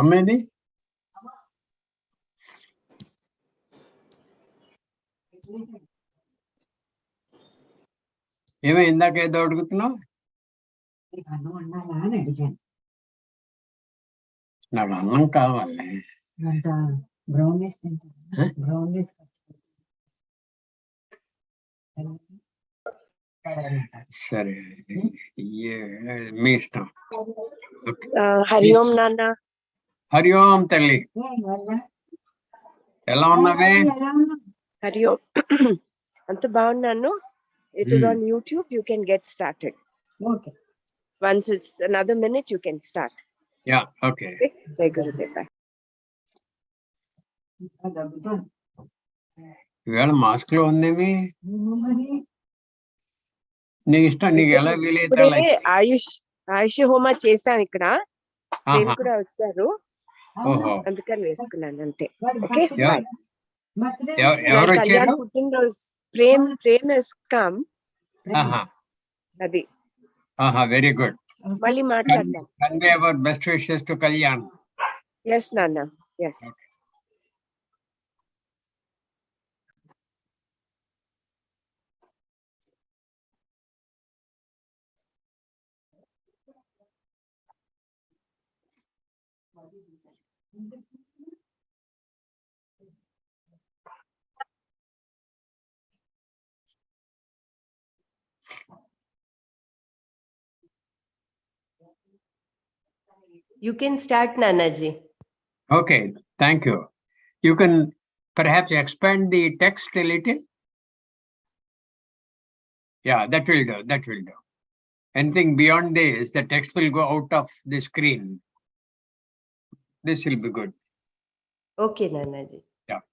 అమ్మేది ఏమో ఇందాక ఏదో అడుగుతున్నావు. నాకు అన్నం కావాలి. సరే, మీ ఇష్టం. హరి ఓం నాన్న. హరి ఓం తల్లి, ఎలా ఉన్నావే? హరి ఓం. అంత బాగున్నాను. It is on YouTube. You can get started. Okay. Once it's another minute, you can start. Yeah, okay. Jai Gurudev. ఇవాళ మాస్క్ లో ఉందేమి? నీ ఇష్టం, నీకు ఎలా వీలైతే అలా. ఆయుష్ హోమా చేసాం ఇక్కడ. నేను కూడా వచ్చారు, ఓహో, అందుకని వేసుకున్నాను అంతే. ఓకే, ఎవరు వచ్చారు? పుట్టినరోజు ప్రేమ్ has come. అది వెరీ గుడ్. మళ్ళీ మాట్లాడతాం. Convey our best wishes to Kalyan. Yes, Nana. Yes. Okay. You can start, Nanaji. Okay, thank you. You can perhaps expand the text a little. Yeah, that will do. That will do. Anything beyond this, the text will go out of the screen. This will be good. Okay, Nanaji. Yeah.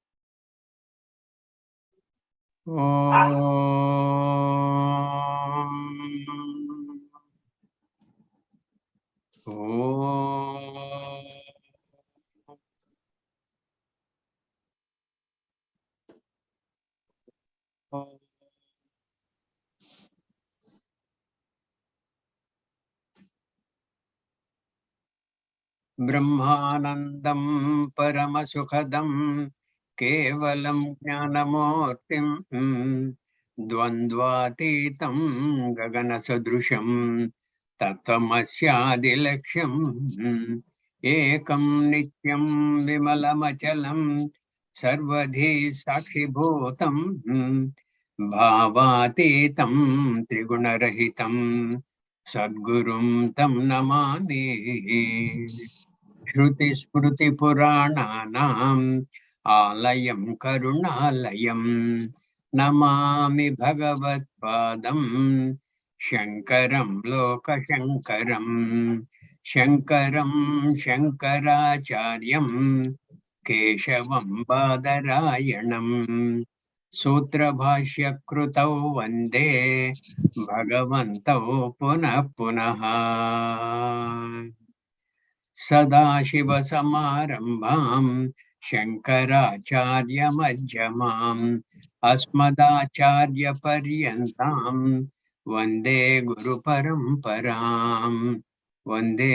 ब्रह्मानंदं परमसुखदं केवलं ज्ञानमूर्तिं द्वन्द्वातीतं गगनसदृशं तत्त्वमस्यादिलक्ष्यम् एकं नित्यं विमलमचलं सर्वधी साक्षिभूतं भावातीतं त्रिगुणरहितं सद्गुरुं तं नमामि। श्रुतिस्मृतिपुराणानाम् आलयं करुणालयं नमामि भगवत्पादं शङ्करं लोकशङ्करं शङ्करं शङ्कराचार्यं केशवं बादरायणं सूत्रभाष्यकृतौ वन्दे भगवन्तौ पुनः पुनः। सदाशिवसमारम्भां शङ्कराचार्यमध्यमाम् अस्मदाचार्यपर्यन्तां वन्दे गुरुपरम्पराम् वन्दे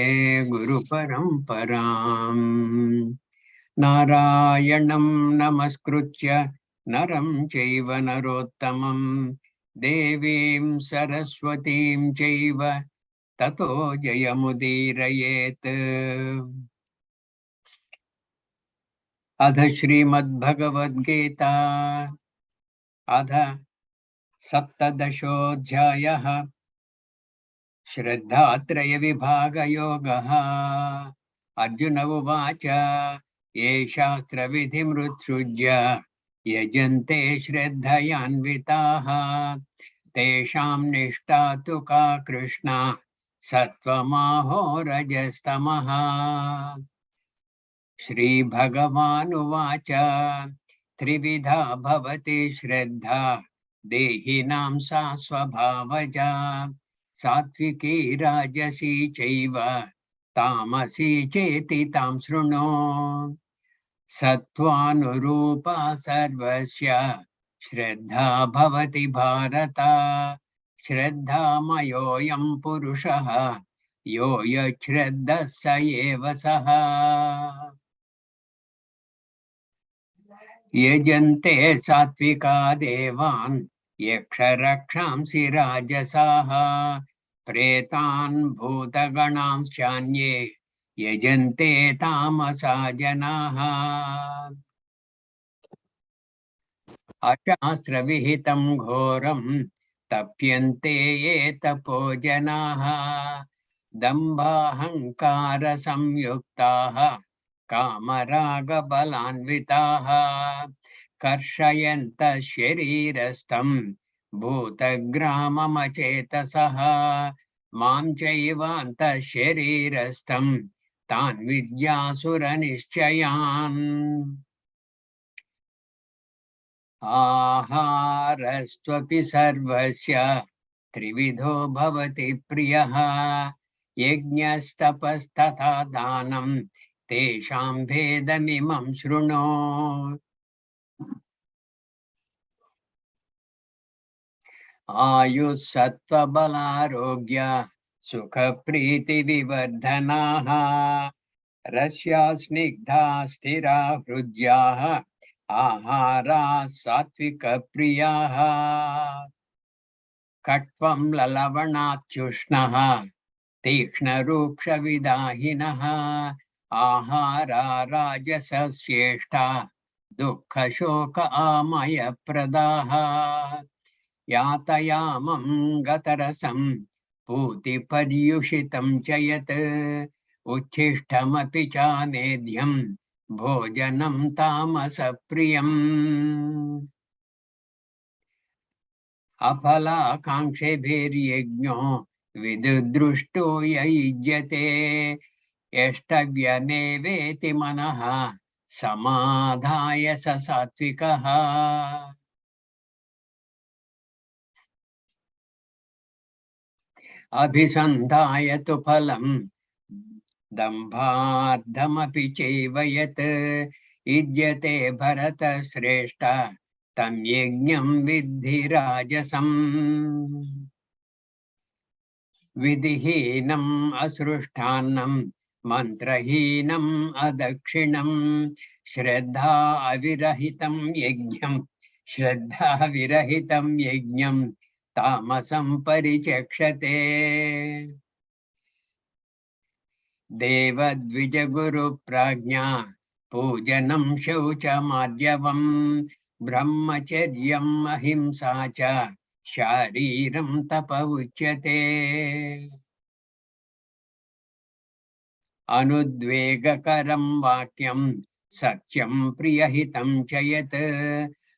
गुरुपरम्पराम्। नारायणं नमस्कृत्य नरं चैव नरोत्तमं देवीं सरस्वतीं चैव ततो जयमुदीरयेत्। अध श्रीमद्भगवद्गीता अध सप्तदशोऽध्यायः श्रद्धात्रयविभागयोगः। अर्जुन उवाच ये शास्त्रविधिमुत्सृज्य यजन्ते श्रद्धयान्विताः तेषां निष्ठा तु का कृष्ण सत्त्वमाहो रजस्तमः। श्रीभगवानुवाच त्रिविधा भवति श्रद्धा देहिनां सा स्वभावजा सात्विकी राजसी चैव तामसी चेति तां शृणु। सत्त्वानुरूपा सर्वस्य श्रद्धा भवति भारत श्रद्धामयोऽयं पुरुषः यो यच्छ्रद्धः स एव सः। यजन्ते सात्विका देवान् यक्षरक्षांसि राजसाः प्रेतान् भूतगणांश्चान्ये यजन्ते तामसा जनाः। अशास्त्रविहितं घोरं तप्यन्ते ये तपो जनाः दम्भाहङ्कारसंयुक्ताः कामरागबलान्विताः कर्षयन्तः शरीरस्थं भूतग्राममचेतसः मां चैवान्तः शरीरस्थं तान् विद्यासुरनिश्चयान्। आहारस्त्वपि सर्वस्य त्रिविधो भवति प्रियः यज्ञस्तपस्तथा दानं तेषां भेदमिमं शृणु। आयुः सत्त्वबलारोग्य सुखप्रीतिविवर्धनाः रस्या स्निग्धा स्थिरा हृद्याः आहारा सात्विकप्रियाः कट्वं ललवणात्युष्णः तीक्ष्णरूक्षविदाहिनः आहारा राजसस्येष्टा दुःखशोक आमयप्रदाः यातयामं गतरसं पूतिपर्युषितं च यत् उच्छिष्टमपि चानेद्यं भोजनं तामसप्रियम्। अफलाकाङ्क्षिभिर्यज्ञो विदुदृष्टो युज्यते यष्टव्यनेवेति मनः समाधाय स सात्विकः। अभिसन्धाय तु फलं दम्भार्थमपि चैव यत् युज्यते भरतश्रेष्ठ तं यज्ञं विद्धि राजसम्। विधिहीनम् असृष्टान्नं मन्त्रहीनम् अदक्षिणम् श्रद्धा विरहितं यज्ञं तामसं परिचक्षते। देवद्विजगुरुप्राज्ञा पूजनं शौचमार्जवम् ब्रह्मचर्यम् अहिंसा च शारीरं तप उच्यते। अनुद्वेगकरं वाक्यं सत्यं प्रियहितं च यत्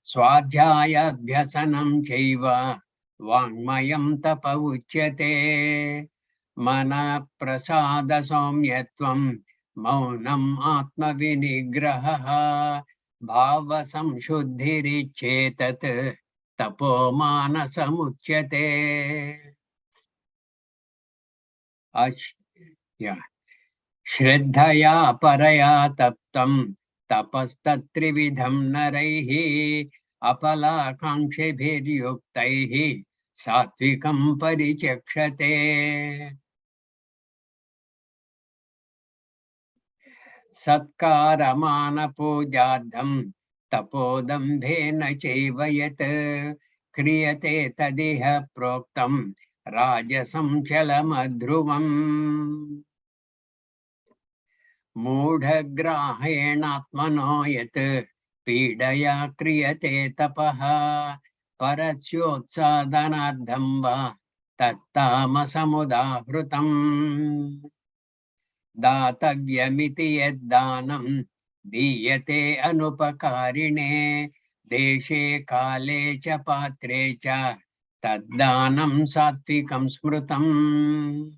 स्वाध्यायाभ्यसनं चैव वाङ्मयं तप उच्यते। मनःप्रसादसौम्यत्वं मौनम् आत्मविनिग्रहः भावसंशुद्धिरिच्छेतत् तपो मानसमुच्यते। श्रद्धया परया तप्तं तपस्तत्त्रिविधं नरैः अपलाकाङ्क्षिभिर्युक्तैः सात्विकं परिचक्षते। सत्कारमानपूजार्थं तपोदम्भेन चैव यत् क्रियते तदिह प्रोक्तं राजसं चलमध्रुवम्। मूढग्राहेणात्मनो यत् पीडया क्रियते तपः परस्योत्सादनार्थं वा तत्तामसमुदाहृतम्। दातव्यमिति यद्दानं दीयते अनुपकारिणे देशे काले च पात्रे च तद्दानं सात्विकं स्मृतम्।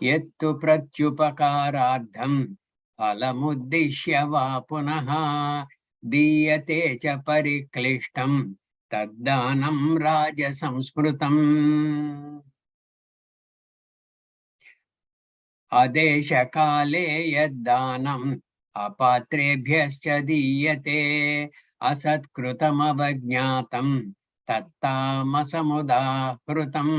यत्तु प्रत्युपकारार्थं फलमुद्दिश्य वा पुनः दीयते च परिक्लिष्टं तद्दानं राजसंस्मृतम्। आदेशकाले यद्दानम् अपात्रेभ्यश्च दीयते असत्कृतमवज्ञातं tattamasamudahrutam.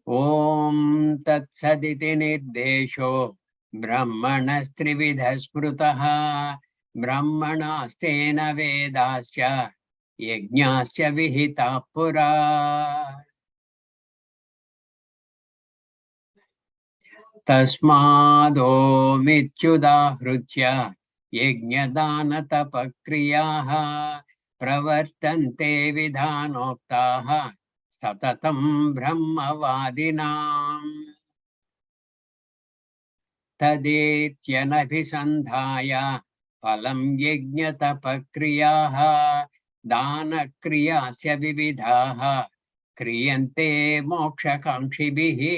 Om Tat Saditi Nirdesho Brahmanastrividha Sprutaha Brahmanastena Vedascha Yajnascha Vihita Pura Tasmado Mityudahrucha Yajnadana Tapakriyaha Pravartante Vidhanoktaha Satatam Brahmavadinam Tadetyanabhisandhaya Phalam Yajnatapakriyaha Danakriyasya Vividhaha Kriyante Mokshakamkshibihi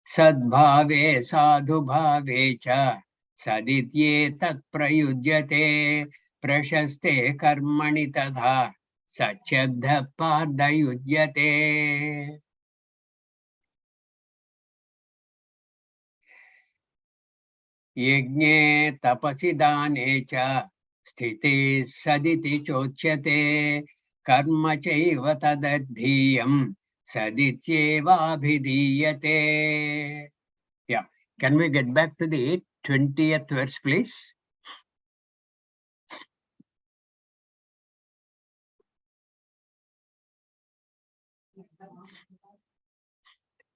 Sadbhave Sadhubhave Cha Saditye Tat Prayujyate Prashaste Karmani Tadha Sachyabdha Pardayujyate. Yajne tapasi dane cha sthite saditi chochyate karma chaiva tadadhiyam sadityeva abhidiyate. Yeah, can we get back to the 20th verse, please?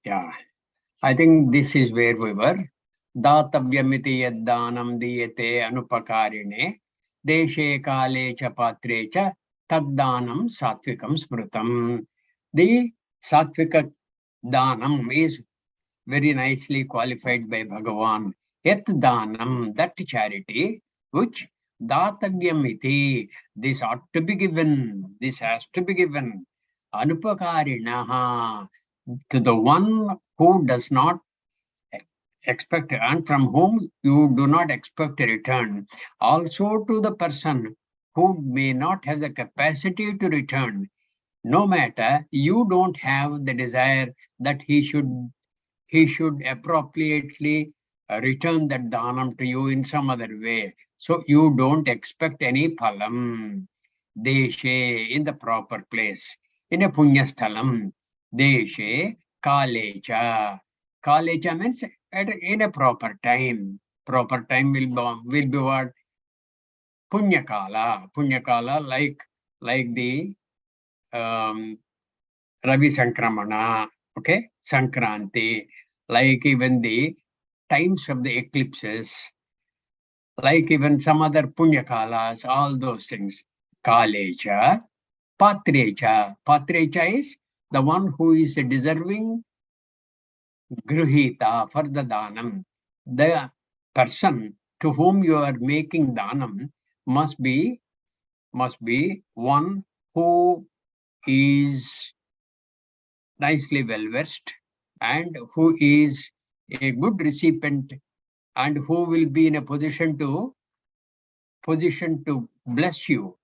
Yeah, I think this is where we were. Datavyamiti yaddanam diyate anupakarine deshe kale cha patre cha taddanam satvikam smrutam. The satvika danam is very nicely qualified by Bhagavan. Yat danam, that charity, which datavyamiti, this ought to be given, this has to be given. Anupakarinaha, to the one who does not expect and from whom you do not expect a return. Also to the person who may not have the capacity to return. No matter you don't have the desire that he should appropriately return that dhanam to you in some other way. So you don't expect any phalam. Deshe, in the proper place, in a punyasthalam. Deshe, kalecha. Kalecha means in a proper time. Proper time will be what? Punyakala. Punyakala, like the Ravi Sankramana, okay, Sankranti, like even the times of the eclipses, like even some other Punyakalas, all those things. Kalecha, Patrecha. Patrecha is the one who is deserving Gruhita for the Danam. The person to whom you are making Danam must be one who is nicely well versed and who is a good recipient and who will be in a position to bless you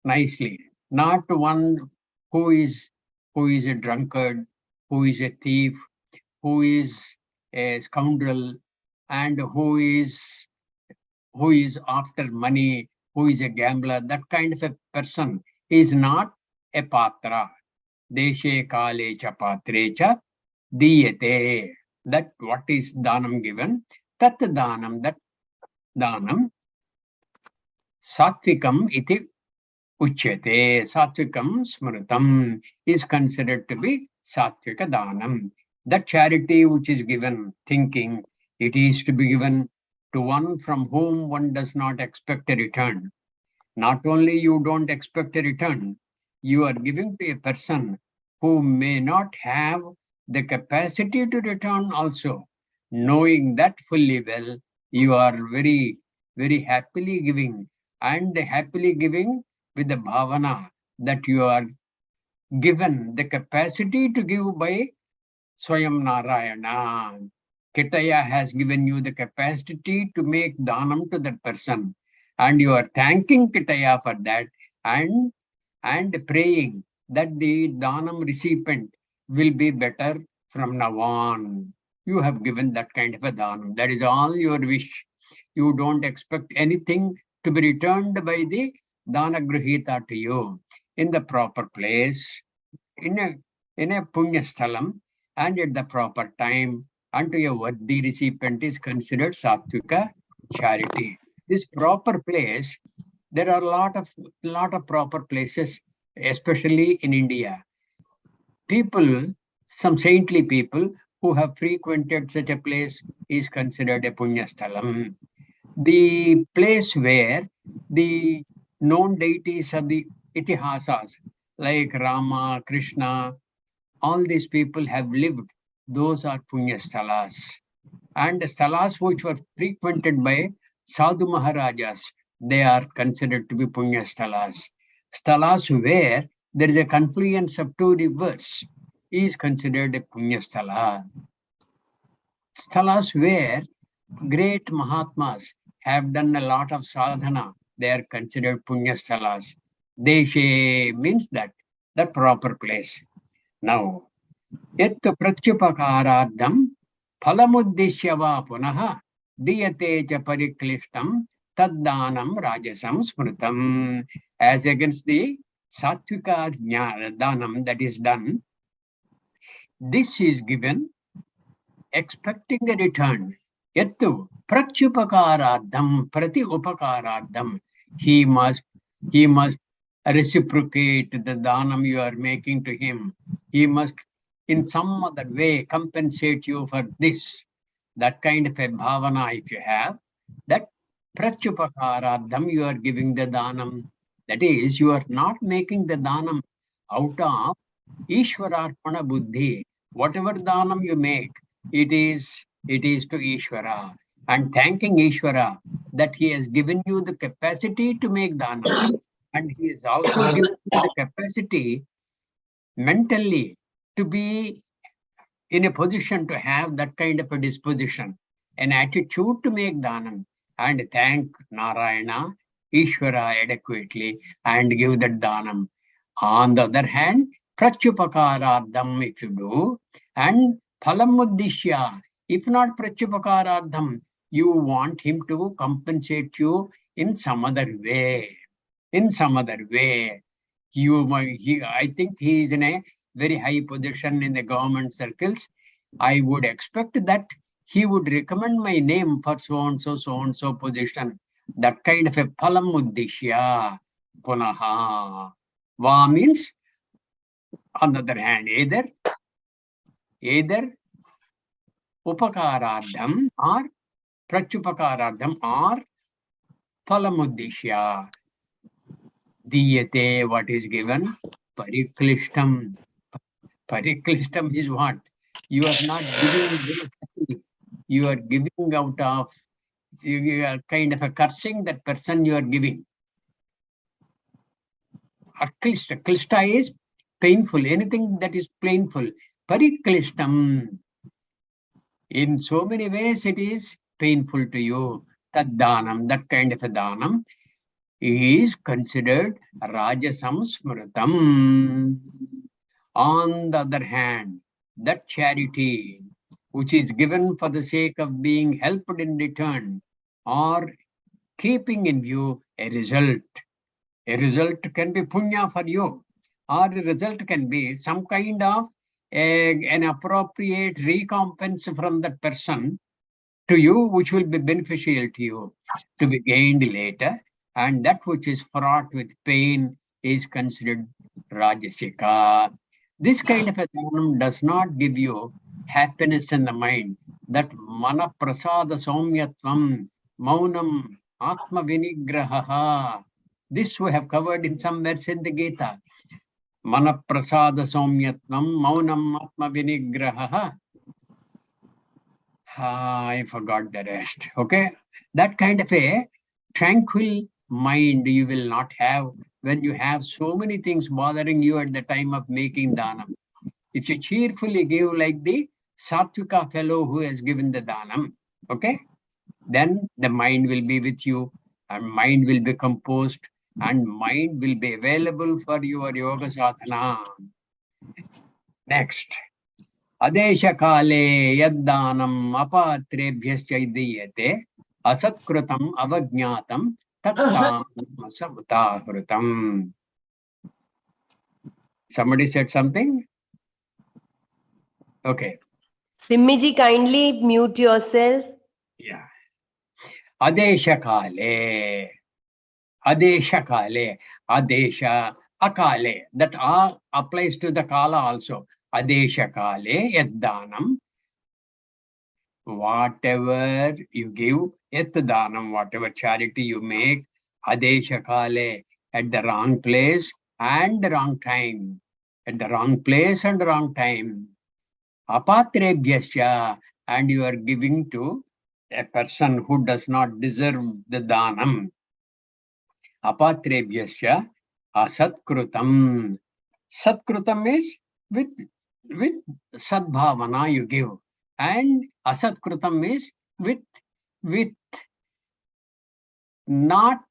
nicely, not one who is a drunkard, who is a thief, who is a scoundrel, and who is after money, who is a gambler. That kind of a person is not a patra. Deshe kale cha patre cha diyate. That what is dhanam given, tat dhanam, that dhanam, satvikam iti uchyate. Satvikam smritam is considered to be satvika dhanam. That charity which is given, thinking it is to be given to one from whom one does not expect a return. Not only you don't expect a return, you are giving to a person who may not have the capacity to return also. Knowing that fully well, you are very, very happily giving, and happily giving with the bhavana that you are given the capacity to give by Swayam Narayana. Kitaya has given you the capacity to make dhanam to that person, and you are thanking Kitaya for that, and praying that the dhanam recipient will be better from now on. You have given that kind of a dhanam. That is all your wish. You don't expect anything to be returned by the Dana Grihita to you in the proper place, in a Punya Sthalam, and at the proper time, unto a worthy recipient is considered Sattvika charity. This proper place, there are a lot of proper places, especially in India. People, some saintly people who have frequented such a place is considered a Punya Sthalam. The place where the known deities of the Itihasas, like Rama, Krishna, all these people have lived, those are Punya Sthalas. And the Sthalas which were frequented by Sadhu Maharajas, they are considered to be Punya Sthalas. Sthalas where there is a confluence of two rivers is considered a Punya Sthala. Sthalas where great Mahatmas have done a lot of sadhana, they are considered Punya Sthalas. Deshe means that, the proper place. Now, yet pratyupakaradham phalamuddishya va punaha diyate cha pariklishtam taddanam rajasam smritam. As against the sattvika danam that is done, this is given expecting a return. Yattu pratyupakaradham prati upakaradham. He must reciprocate the danam you are making to him. He must in some other way compensate you for this. That kind of a bhavana if you have, that pratyupakaradham you are giving the danam. That is, you are not making the danam out of Ishwararpana buddhi. Whatever danam you make, it is to Ishvara. And thanking Ishvara that he has given you the capacity to make danam. And he has also given you the capacity mentally to be in a position to have that kind of a disposition, an attitude to make danam and thank Narayana, Ishvara adequately and give that danam. On the other hand, pratyupakaradham if you do, and phalamuddishya, if not pratyupakaradham, you want him to compensate you in some other way. In some other way. I think he is in a very high position in the government circles. I would expect that he would recommend my name for so and so position. That kind of a phalamuddishya punaha. Va means, on the other hand, either upakaradham or pratyupakaradham or phalamuddishya. Diyate, what is given? Pariklishtam. Pariklishtam is what? You are not giving very happily. You are giving out of kind of a cursing that person you are giving. Aklishta. Klishta is painful. Anything that is painful. Pariklishtam. In so many ways it is painful to you. Tad danam, that kind of a danam is considered rajasam smritam. On the other hand, that charity which is given for the sake of being helped in return or keeping in view a result. A result can be punya for you, or a result can be some kind of an appropriate recompense from that person to you, which will be beneficial to you, to be gained later. And that which is fraught with pain is considered rajasika. This kind of a dhanam does not give you happiness in the mind. That mana prasada saumyatvam, maunam, atma vinigraha. This we have covered in some verse in the Gita. Mana prasada saumyatvam, maunam, atma vinigraha. I forgot the rest. Okay. That kind of a tranquil mind you will not have when you have so many things bothering you at the time of making danam. If you cheerfully give like the Sattvika fellow who has given the danam, okay, then the mind will be with you and mind will be composed and mind will be available for your yoga sadhana. Next. Adesha kale yaddanam apatrebhyascha diyate Asatkrutam avajnatam tattamsamutahrutam. Somebody said something? Okay. Simmiji, kindly mute yourself. Yeah. Adeshakale. Adeshakale. Adesha akale. That applies to the kala also. Adeshakale yaddanam. Whatever you give, yaddanam, whatever charity you make, adeshakale, at the wrong place and the wrong time. At the wrong place and the wrong time. Apatrebhyasya, and you are giving to a person who does not deserve the danam. Apatrebhyasya asatkrutam. Satkrutam is with sadbhavana you give. And asatkrutam is with not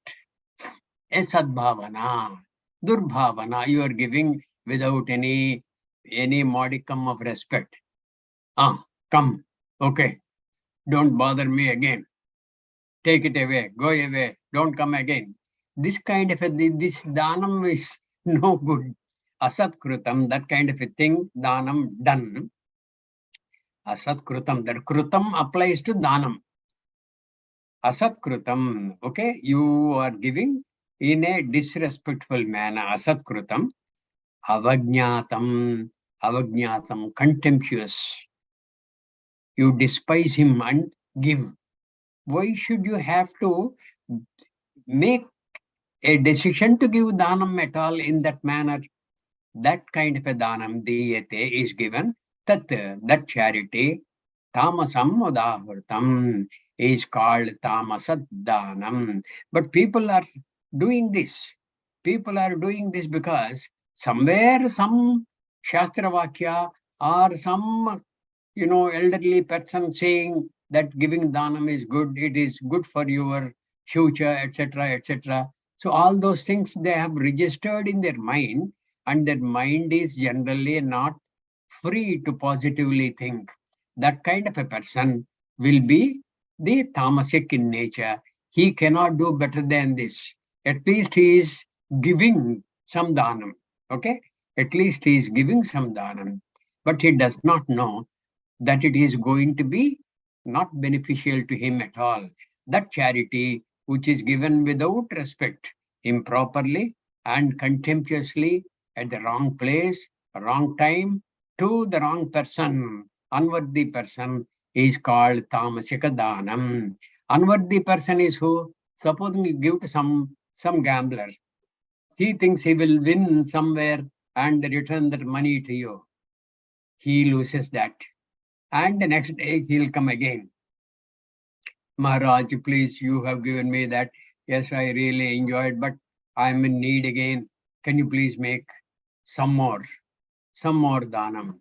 a sadbhavana. Durbhavana, you are giving without any modicum of respect. Come, okay, don't bother me again. Take it away, go away, don't come again. This kind of this danam is no good. Asatkrutam, that kind of a thing, danam done. Asatkrutam, that krutam applies to danam. Asatkrutam, okay, you are giving in a disrespectful manner. Asatkrutam, avajnatam, contemptuous. You despise him and give. Why should you have to make a decision to give danam at all in that manner? That kind of a danam diyate is given. That charity, tamasam udahurtam, is called tamasad danam. But people are doing this. People are doing this because somewhere some Shastra Vakya or some elderly person saying that giving danam is good, it is good for your future, etc., etc. So all those things they have registered in their mind, and their mind is generally not free to positively think. That kind of a person will be the tamasic in nature. He cannot do better than this. At least he is giving some danam. Okay? At least he is giving some danam. But he does not know that it is going to be not beneficial to him at all. That charity which is given without respect, improperly and contemptuously, at the wrong place, wrong time, to the wrong person, unworthy person, is called tamasika danam. Unworthy person is who? Supposing you give to some gambler, he thinks he will win somewhere and return that money to you. He loses that. And the next day he'll come again. Maharaj, please, you have given me that. Yes, I really enjoyed, but I'm in need again. Can you please make some more danam?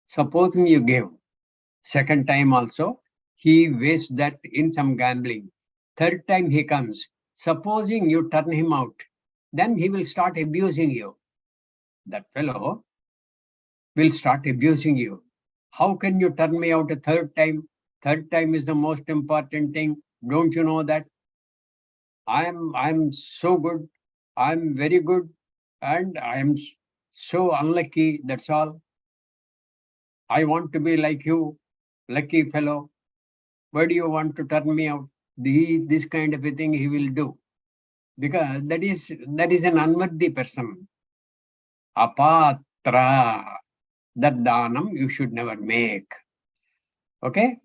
Supposing you give. Second time also, he wastes that in some gambling. Third time he comes. Supposing you turn him out, then he will start abusing you. That fellow will start abusing you. How can you turn me out a third time? Third time is the most important thing. Don't you know that? I'm so good. I'm very good. And I'm so unlucky. That's all. I want to be like you, lucky fellow. Why do you want to turn me out? This kind of a thing he will do. Because that is an unworthy person. Apatra. That danam you should never make. Okay?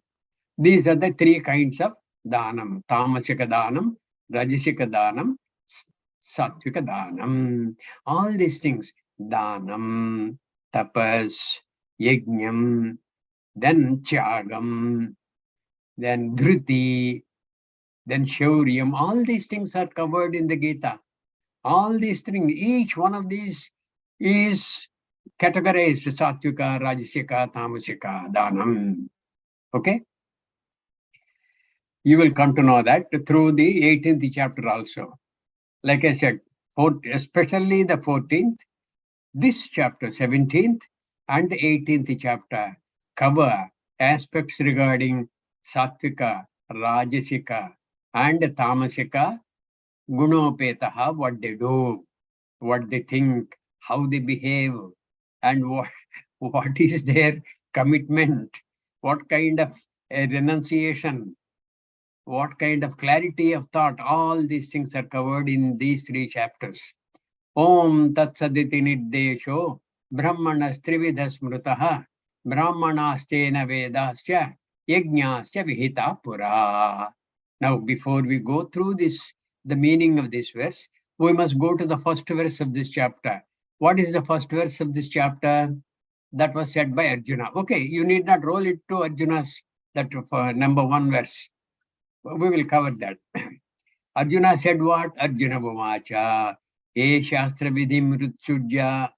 These are the three kinds of danam. Tamasika danam, rajasika danam, sattvika danam. All these things. Danam, tapas, yajnam, then tyagam, then dhruti, then shauryam. All these things are covered in the Gita. All these things, each one of these is categorized sattvika, rajasika, tamasika, danam. Okay? You will come to know that through the 18th chapter also. Like I said, especially the 14th, this chapter 17th and the 18th chapter cover aspects regarding sattvika, rajasika, and tamasika, gunopetaha, what they do, what they think, how they behave, and what is their commitment, what kind of renunciation, what kind of clarity of thought. All these things are covered in these 3 chapters. Om Tat Saditi Nirdesho Brahmanas Trividha Smrutaha Brahmanastena Vedascha Yajnascha Vihita Pura. Now, before we go through this, the meaning of this verse, we must go to the first verse of this chapter. What is the first verse of this chapter? That was said by Arjuna. Okay, you need not roll it to Arjuna's, that number 1 verse. We will cover that. Arjuna said what? Arjuna Bhumacha. Ye Shastra Vidhi Mritchujya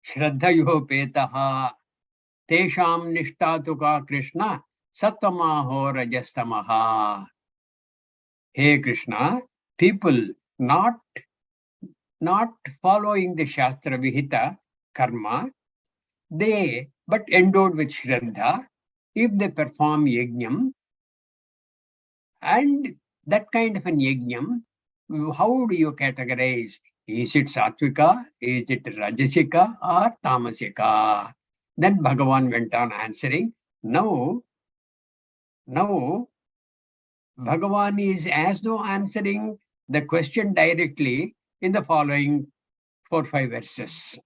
Shraddhayohopetaha Tesham Nishtatuka Krishna Sattamaho Rajastamaha. Hey Krishna, people not following the Shastra Vihita karma, they but endowed with Shraddha, if they perform yajnam, and that kind of an yajnam, how do you categorize? Is it sattvika, is it rajasika, or tamasika? Then Bhagavan went on answering. Now, Bhagavan is as though answering the question directly in the following 4-5 verses.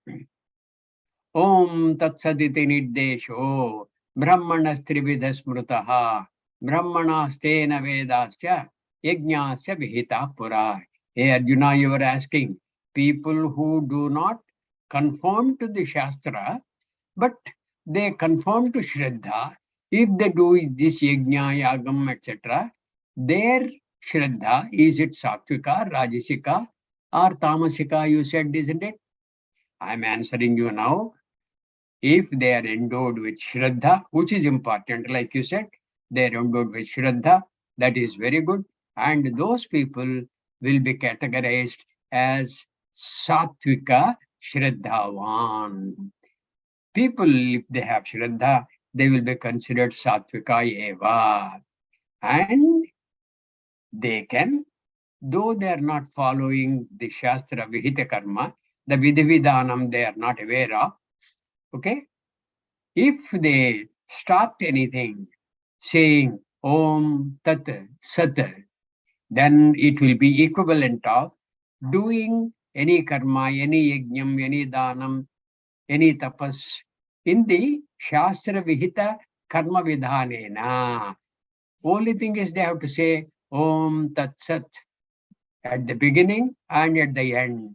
Om Tat Saditi Nirdesho Brahmanas Trividha Smrutaha Brahmanastena Vedascha Yajnascha Vihita Pura. Hey Arjuna, you were asking, people who do not conform to the Shastra, but they conform to Shraddha, if they do this Yajna, Yagam, etc., their Shraddha, is it Sattvika, Rajasika, or Tamasika, you said, isn't it? I'm answering you now. If they are endowed with Shraddha, which is important, like you said, they are endowed with Shraddha, that is very good. And those people will be categorized as Sattvika Shraddhavan. People, if they have Shraddha, they will be considered Sattvika Eva. And they can, though they are not following the Shastra Vihita Karma, the Vidhividanam they are not aware of, okay? If they start anything saying Om Tat Sat, then it will be equivalent of doing any karma, any yajnam, any danam, any tapas in the Shastra Vihita Karma Vidhanena. Only thing is they have to say Om Tat Sat at the beginning and at the end.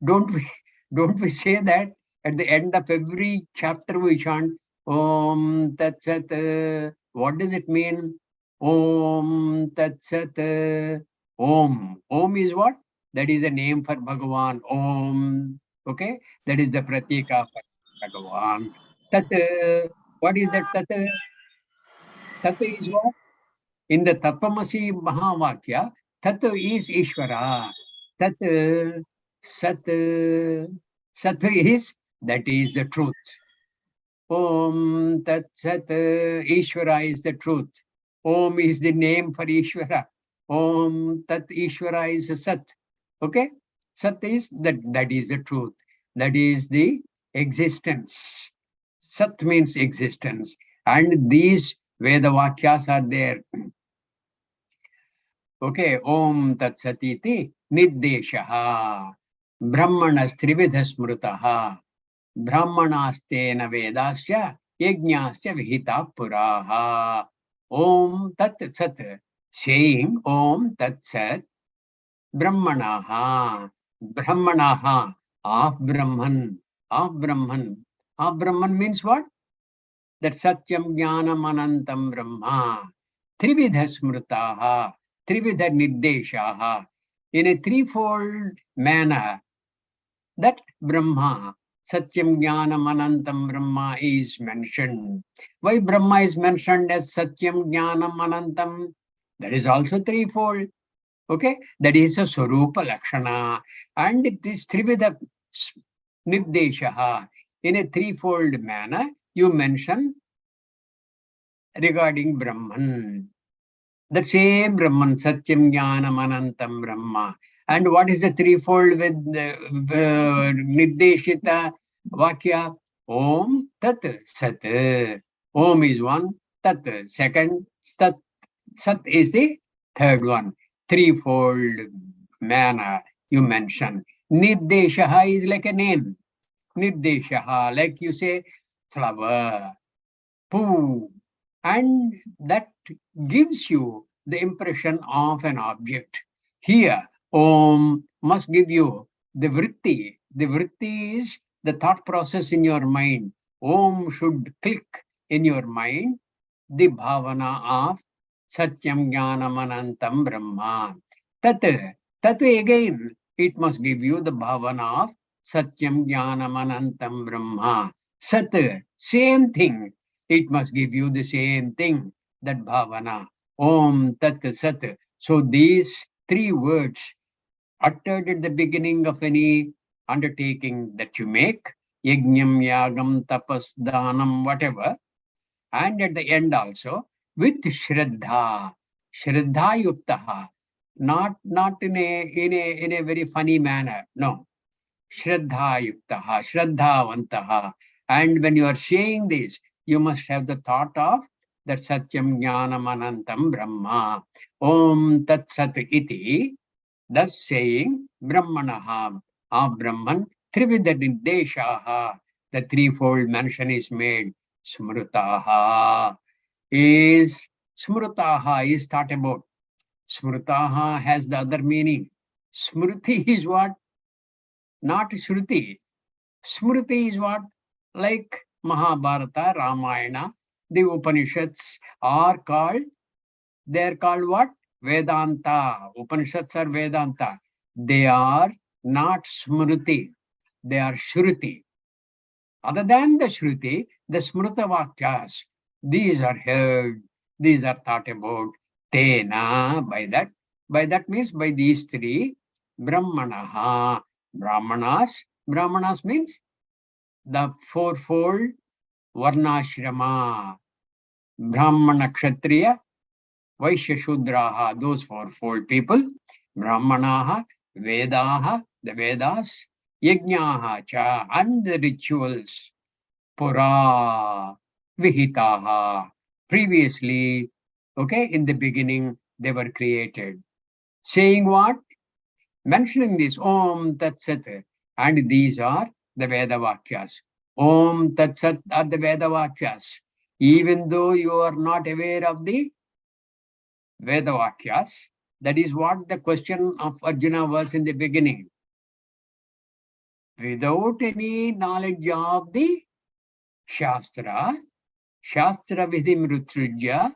Don't we say that at the end of every chapter we chant Om Tat Sat. What does it mean? Om Tat Sat. Om. Om is what? That is the name for Bhagavan. Om. Okay? That is the pratika for Bhagavan. Tat. What is that Tat? Tat is what? In the Tattvamasi Mahavakya, Tat is Ishvara. Tat, Sat, Sat is, that is the truth. Om Tat Sat, Ishvara is the truth. Om is the name for Ishvara. Om Tat Ishvara is Sat. Okay? Sat is that is the truth. That is the existence. Sat means existence. And these Veda Vakyas are there. Okay, Om Tat Satiti Nirdeshaha Brahmanas Trividha Smrutaha Brahmanastena Vedascha Yajnascha Vihita Puraha. Om Tat Sat, saying Om Tat Sat Brahmanaha of Brahman. Of Brahman means what? That Satyam Jnanam Anantam Brahma Trividha Smrutaha Trividha Nirdeshaha, in a threefold manner, that Brahma, Satyam Jnanam Anantam Brahma is mentioned. Why Brahma is mentioned as Satyam Jnanam Anantam? That is also threefold. Okay, that is a Swarupa Lakshana. And this Trividha Nirdeshaha, in a threefold manner, you mention regarding Brahman. That same Brahman, Satyam Jnanam Anantam Brahma. And what is the threefold with Nirdeshita Vakya? Om Tat Sat. Om is one, Tat second, Sat, Sat is the third one. Threefold manner you mention. Nirdeshaha is like a name. Nirdeshaha, like you say, flower, poo, and that gives you the impression of an object. Here, Om must give you the vritti. The vritti is the thought process in your mind. Om should click in your mind the bhavana of Satyam Jnanam Anantam Brahma. Tat, tat again, it must give you the bhavana of Satyam Jnanam Anantam Brahma. Sat, same thing. It must give you the same thing, that bhavana. Om Tat Sat. So these three words uttered at the beginning of any undertaking that you make, yajnam, yagam, tapas, danam, whatever, and at the end also, with Shraddha, Shraddha Yuktaha, not in a very funny manner, no. Shraddha Yuktaha, Shraddhavantaha. And when you are saying this, you must have the thought of that Satyam Jnanam Anantam Brahma. Om Tat Sat Iti, thus saying Brahmanaha, of Brahman, Trivida Nirdeshaha, the threefold mention is made. Smrutaha is thought about. Smrutaha has the other meaning. Smriti is what? Not Shruti. Smriti is what? Like Mahabharata, Ramayana, the Upanishads are called, they are called what? Vedanta. Upanishads are Vedanta. They are not Smriti, they are Shruti. Other than the Shruti, the Smrita Vakyas, these are heard, these are thought about. Tena, by that. By that means by these three, Brahmanaha, Brahmanas. Brahmanas means the fourfold Varnashrama. Brahmana Kshatriya, Vaishya Shudraha, those fourfold people. Brahmanaha, Vedaha, the Vedas, Yajnaha cha, and the rituals, Pura, Vihitaha. Previously, okay, in the beginning, they were created. Saying what? Mentioning this, Om Tat Sat, and these are the Veda Vakyas. Om Tat Sat are the Veda Vakyas. Even though you are not aware of the Veda Vakyas, that is what the question of Arjuna was in the beginning. Without any knowledge of the Shastra, Shastra Vidhim Rutrujya,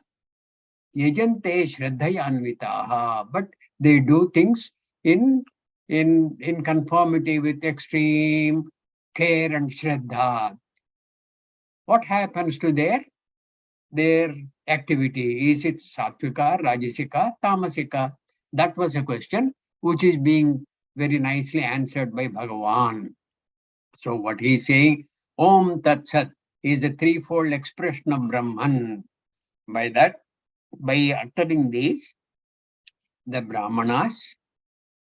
Yajante Shraddhaya Anvitaha, but they do things in conformity with extreme care and Shraddha. What happens to their activity? Is it Sattvika, Rajasika, Tamasika? That was a question which is being very nicely answered by Bhagavan. So what he is saying, Om Tat Sat is a threefold expression of Brahman. By that, by uttering these, the Brahmanas,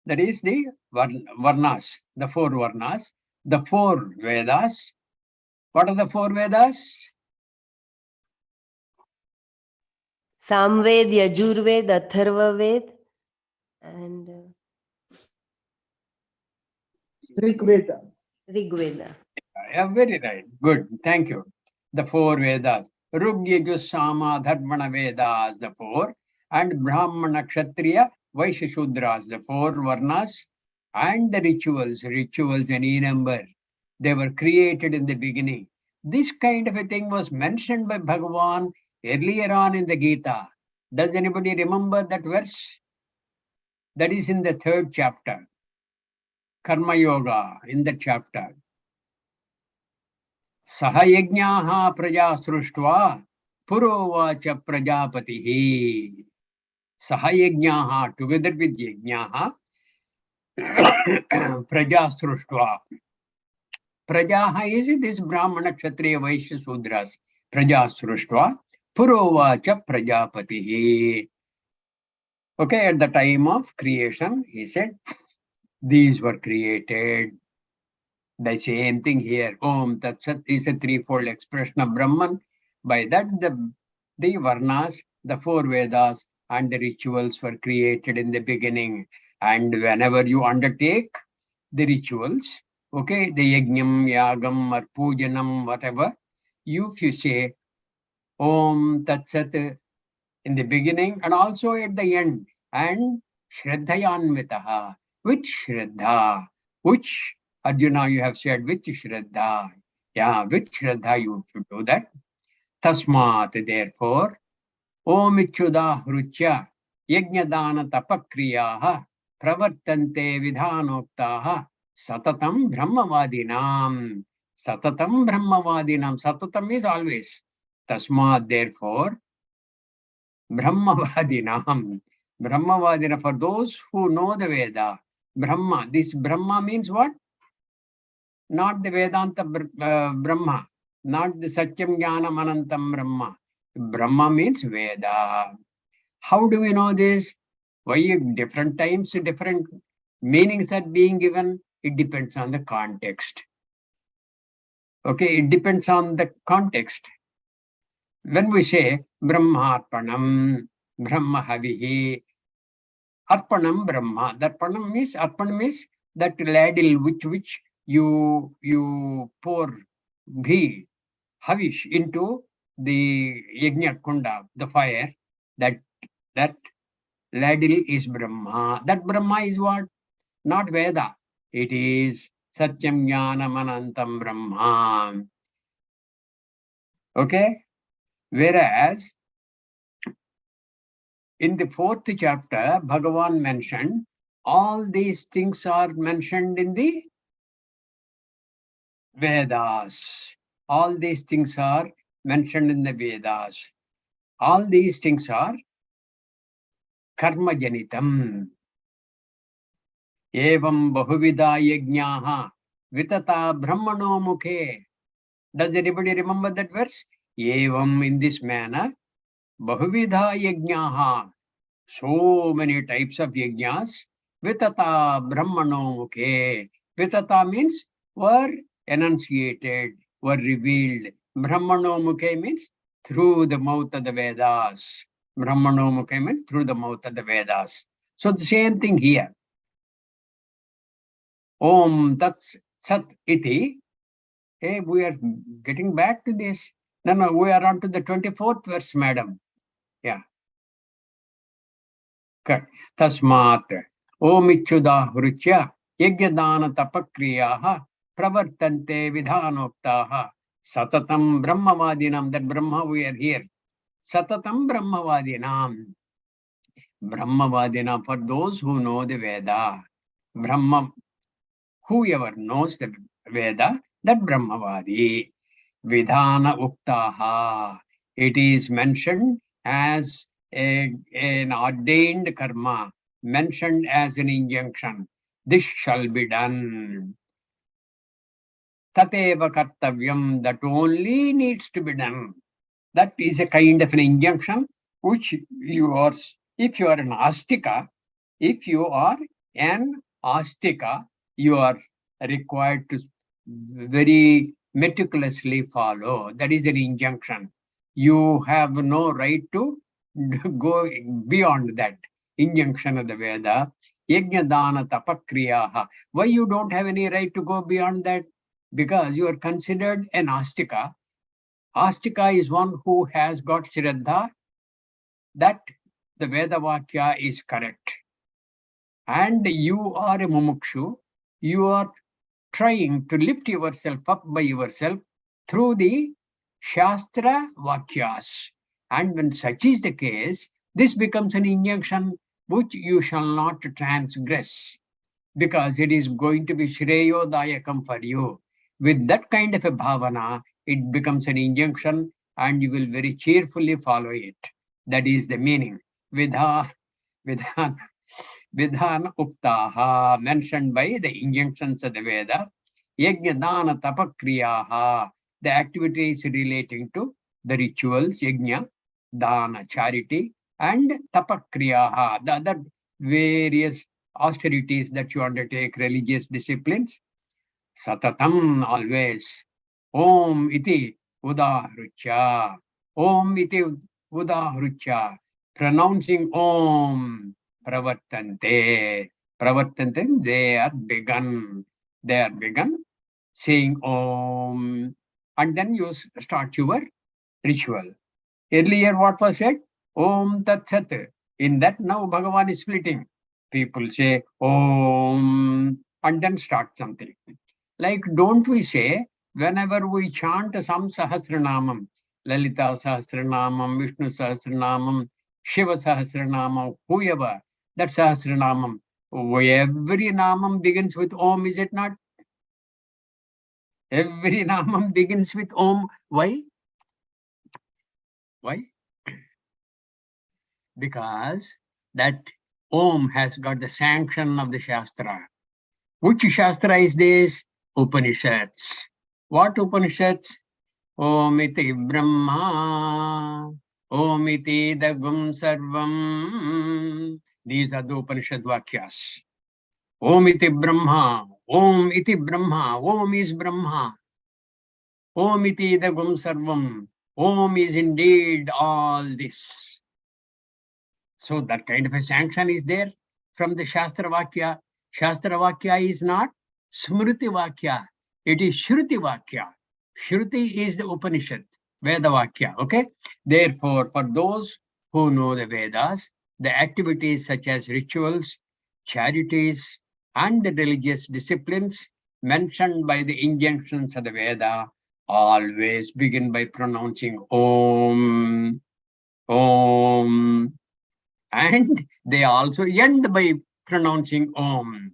that is the Varnas, the four Varnas, the four Vedas. What are the four Vedas? Samved, Yajurved, Atharvaved, and Rigveda. Rigveda. Very right. Good. Thank you. The four Vedas. Rug, Yajus, Sama, Dharmana Vedas, the four. And Brahmana, Kshatriya, Vaishya, Shudras, the four Varnas. And the rituals, any number. They were created in the beginning. This kind of a thing was mentioned by Bhagavan earlier on in the Gita. Does anybody remember that verse? That is in the 3rd chapter. Karma Yoga, in the chapter. Sahayajnaha praja sruštva purovacha prajapatihi. Sahayajnaha, together with yajnaha, praja sruštva. Prajaha is this Brahmana, Kshatriya, Vaishya, Sudras. Praja sruštva purovacha prajapatihi. Okay, at the time of creation, he said, these were created. The same thing here. Om Tat Sat is a threefold expression of Brahman. By that, the Varnas, the four Vedas, and the rituals were created in the beginning. And whenever you undertake the rituals, okay, the Yajnam, Yagam, or Pujanam, whatever, if you say Om Tat Sat in the beginning and also at the end, and Shraddhayanvitaha, with Shraddha, which Arjuna you have said, with Shraddha. Yeah, with Shraddha you should do that. Tasmat, therefore, Om Ichuda Hrucha, Yajnadana Tapakriyaha, Pravartante Vidhanoktaha, Satatam Brahmavadinam. Satatam Brahmavadinam. Satatam is always. Tasmat, therefore, Brahmavadinam. Brahmavadina, for those who know the Veda. Brahma. This Brahma means what? Not the Vedanta Brahma. Not the Satyam Jnanam Anantam Brahma. Brahma means Veda. How do we know this? Why different times, different meanings are being given? It depends on the context. Okay, it depends on the context. When we say Brahmarpanam, Brahma Havihi, Arpanam Brahma. Arpanam means that ladle which you pour ghee, havish into the yajna kunda, the fire. That ladle is Brahma. That Brahma is what? Not Veda. It is Satyam Jnanam Anantam Brahma. Okay? Whereas in the 4th chapter, Bhagavan mentioned all these things are mentioned in the Vedas. All these things are mentioned in the Vedas. All these things are karma janitam. Evam bahuvida yajnaha vitata brahmano mukhe. Does anybody remember that verse? Evam, in this manner, bahuvida yajnaha. So many types of yajnas. Vitata brahmano mukhe. Vitata means were enunciated, were revealed. Brahmano mukhe means through the mouth of the Vedas. Brahmano mukhe means through the mouth of the Vedas. So the same thing here. Om Tat Sat Iti. Hey, we are getting back to this. No, we are on to the 24th verse, madam. Yeah. Correct. Tasmat. Om Ichuda Hrucha. Yajnadana Tapakriyaha. Pravartante Vidhanoktaha. Satatam Brahmavadinam. That Brahma we are here. Satatam Brahmavadinam. Brahmavadinam, for those who know the Veda. Brahma, whoever knows the Veda, that Brahmavadi. Vidhana Uktaha. It is mentioned as an ordained karma, mentioned as an injunction. This shall be done. Tateva kartavyam, that only needs to be done. That is a kind of an injunction which you are, if you are an astika, you are required to very meticulously follow. That is an injunction. You have no right to go beyond that injunction of the Veda. Yajna dana tapakriyaha. Why you don't have any right to go beyond that? Because you are considered an astika. Astika is one who has got Shraddha that the Veda Vakya is correct. And you are a mumukshu. You are trying to lift yourself up by yourself through the Shastra Vakyas. And when such is the case, this becomes an injunction which you shall not transgress, because it is going to be Shreyodayakam for you. With that kind of a bhavana, it becomes an injunction and you will very cheerfully follow it. That is the meaning. Vidhan uktaha, mentioned by the injunctions of the Veda. Yajna dana tapakriyaha, the activities relating to the rituals, yajna, dana, charity, and tapakriyaha, the other various austerities that you undertake, religious disciplines. Satatam, always. Om iti udahrucha. Om iti udahrucha. Pronouncing Om. Pravartante. Pravartante, they are begun. They are begun saying Om. And then you start your ritual. Earlier, what was said? Om Tat Sat. In that, now Bhagavan is splitting. People say Om and then start something. Like, don't we say, whenever we chant some Sahasranamam, Lalita Sahasranamam, Vishnu Sahasranamam, Shiva Sahasranamam, whoever, that Sahasranamam, every Namam begins with Om, is it not? Every Namam begins with Om. Why? Why? Because that Om has got the sanction of the Shastra. Which Shastra is this? Upanishads. What Upanishads? Om iti Brahma, Om iti Dagum Sarvam. These are the Upanishad Vakyas. Om iti Brahma, Om iti Brahma, Om is Brahma. Om iti Dagum Sarvam. Om is indeed all this. So that kind of a sanction is there from the Shastra Vakya. Shastra Vakya is not Smriti Vakya. It is Shruti Vakya. Shruti is the Upanishad, Veda Vakya. Okay. Therefore, for those who know the Vedas, the activities such as rituals, charities, and the religious disciplines mentioned by the injunctions of the Veda always begin by pronouncing Om, Om. And they also end by pronouncing Om.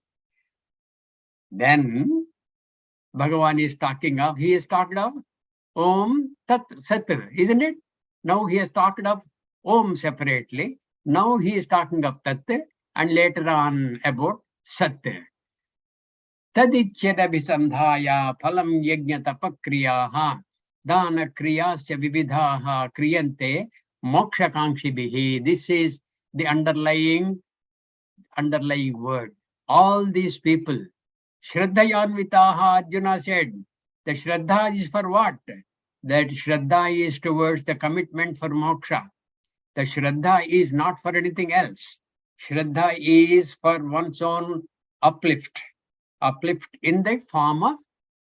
Then Bhagavan is talking of, he is talked of Om Tat Sat, isn't it? Now he has talked of Om separately. Now he is talking of Tat and later on about Sat. Tadichyadabhisandhaya phalam yajna tapakriyaha dana kriyascha vividhaha kriyante moksha kankshibhihi. This is the underlying word. All these people, Shraddhayanvitaha, Arjuna said, the Shraddha is for what? That Shraddha is towards the commitment for moksha. The Shraddha is not for anything else. Shraddha is for one's own uplift. Uplift in the form of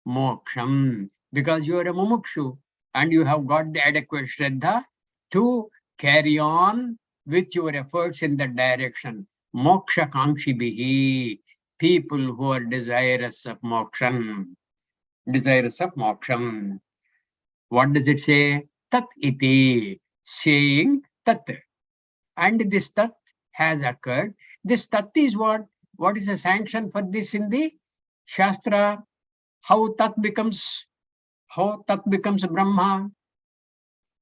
moksham. Because you are a mumukshu and you have got the adequate Shraddha to carry on with your efforts in that direction. Moksha kankshibhihi, people who are desirous of moksham. Desirous of moksham. What does it say? Tat iti, saying tat. And this tat has occurred. This tat is what? What is the sanction for this in the Shastra? How tat becomes Brahma?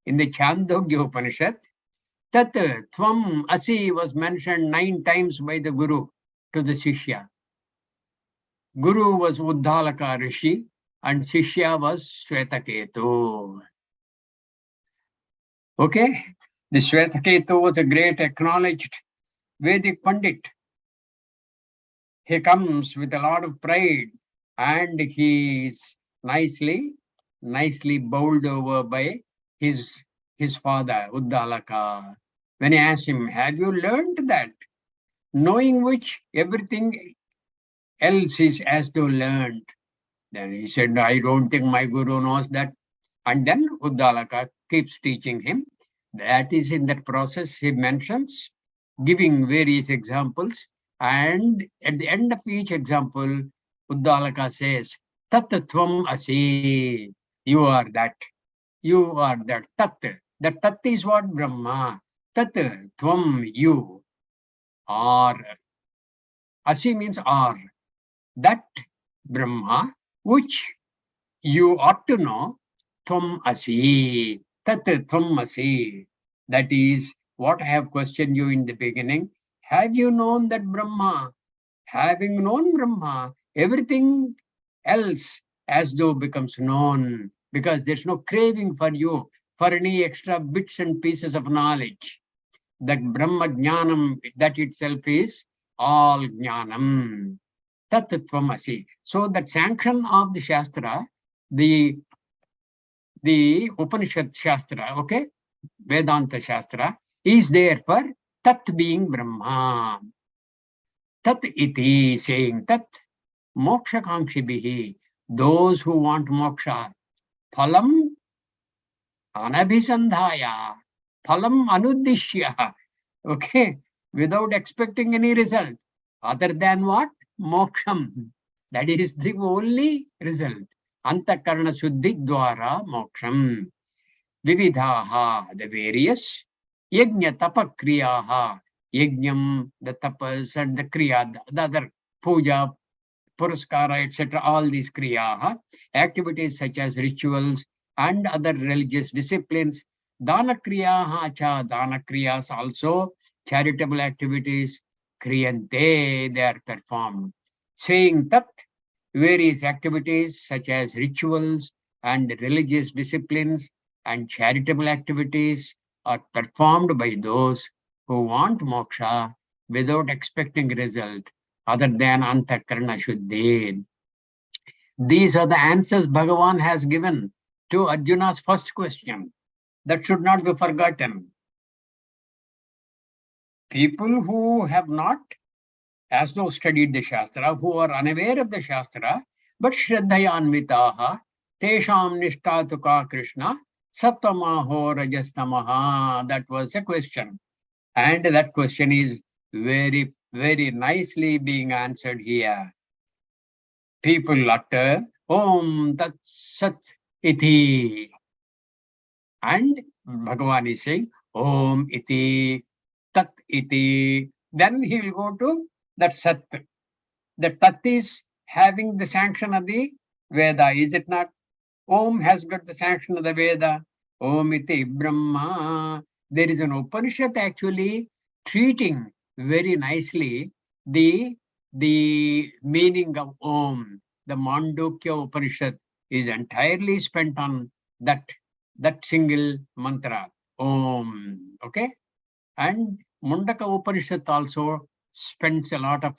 In the Chandogya Upanishad, Tat Tvam Asi was mentioned 9 times by the Guru to the Shishya. Guru was Uddalaka Rishi and Shishya was Shvetaketu. Okay? The Shvetaketu was a great acknowledged Vedic Pandit. He comes with a lot of pride and he is nicely bowled over by his father, Uddalaka. When he asked him, have you learned that? Knowing which everything else is as though learned. Then he said, I don't think my Guru knows that. And then Uddalaka keeps teaching him. That is in that process he mentions, giving various examples. And at the end of each example, Uddalaka says, Tat Tvam Asi. You are that. You are that. Tat. The Tat is what? Brahma. Tat Tvam, you are. Asi means are. That Brahma, which you ought to know, Tvam Asi. Tat Tvam Asi. That is what I have questioned you in the beginning. Have you known that Brahma? Having known Brahma, everything else as though becomes known, because there's no craving for you for any extra bits and pieces of knowledge. That Brahma Jnanam, that itself is all Jnanam. Tat Tvamasi. So that sanction of the Shastra, the Upanishad Shastra, okay, Vedanta Shastra, is there for Tat being Brahma. Tat iti, saying Tat, moksha kangshibihi, those who want moksha, phalam anabhisandhaya, phalam anuddishya, okay, without expecting any result, other than what? Moksham. That is the only result. Antakarana Shuddhi Dwara Moksham. Vividhaha, the various. Yajna Tapa Kriyaha. Yajnam, the tapas and the kriya, the other puja, puraskara, etc. All these kriyaha. Activities such as rituals and other religious disciplines. Dana kriyaha cha, dana kriyas also. Charitable activities. Kriyante, they are performed. Saying that various activities such as rituals and religious disciplines and charitable activities are performed by those who want moksha without expecting result other than antakarana shuddhi. These are the answers Bhagavan has given to Arjuna's first question. That should not be forgotten. People who have not as though studied the Shastra, who are unaware of the Shastra, but Shraddhayanvitaha, Tesham Nishtatuka Krishna, Sattamaho Rajastamaha. That was a question. And that question is very, very nicely being answered here. People utter Om Tat Sat Iti. And Bhagavan is saying Om Iti, Tat Iti. Then he will go to that Sat. The Tat is having the sanction of the Veda, is it not? Om has got the sanction of the Veda. Om iti Brahma. There is an Upanishad actually treating very nicely the meaning of Om. The Mandukya Upanishad is entirely spent on that single mantra, Om. Okay? And Mundaka Upanishad also spends a lot of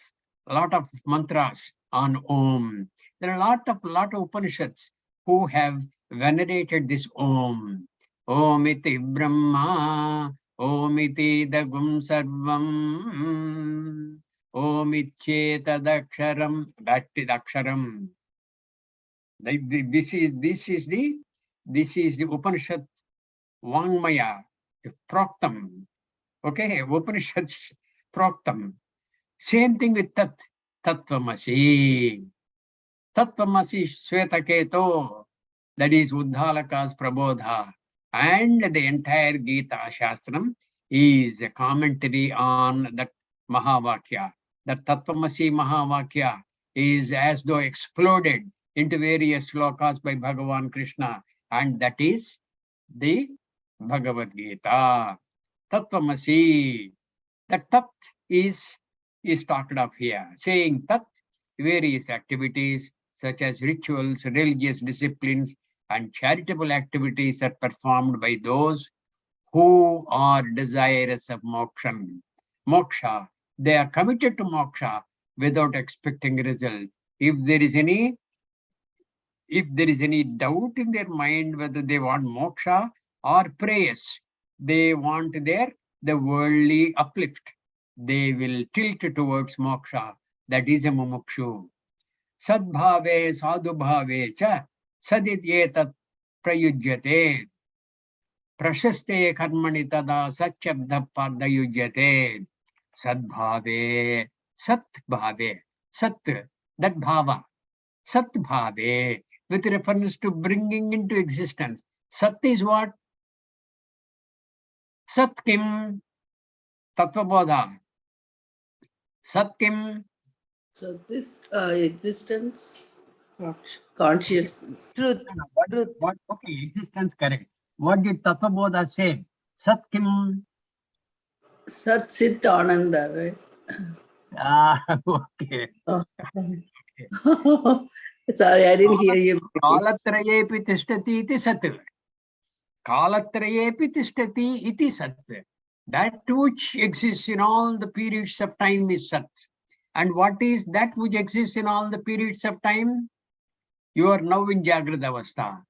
mantras on Om. There are a lot of Upanishads who have venerated this Om. Om iti Brahma, Om iti Dagum Sarvam, Om Icchetadaksharam, that is Aksharam. This is the Upanishad Vangmaya, Proktam. Okay, Upanishad Proktam. Same thing with Tat, Tattvamasi. Tattvamasi Shvetaketo, that is Uddhalaka's Prabodha. And the entire Gita Shastram is a commentary on that Mahavakya. That Tattvamasi Mahavakya is as though exploded into various slokas by Bhagavan Krishna. And that is the Bhagavad Gita. Tattvamasi. That Tat is talked of here, saying that various activities such as rituals, religious disciplines, and charitable activities are performed by those who are desirous of moksha. They are committed to moksha without expecting result. If there is any doubt in their mind whether they want moksha or praise, they want the worldly uplift, they will tilt towards moksha. That is a mumukshu. Sadbhave sadhubhave cha sadityetat prayujyate. Prashaste karmani tada satchabdha pardayujyate. Sadbhave, satbhave, sat, that bhava, satbhave, with reference to bringing into existence. Sat is what? Sat kim? Tattvabodha. Sat kim? So this existence, consciousness. Truth. Truth. Okay, existence, correct. What did Tattvabodha say? Sat kim? Sat Chit Ananda, right? Okay. Oh. Sorry, I didn't hear you. Kalatrayepi tishtati iti sat. Kalatrayepi tishtati iti sat. That which exists in all the periods of time is Sat. And what is that which exists in all the periods of time? You are now in Jagrata Avastha.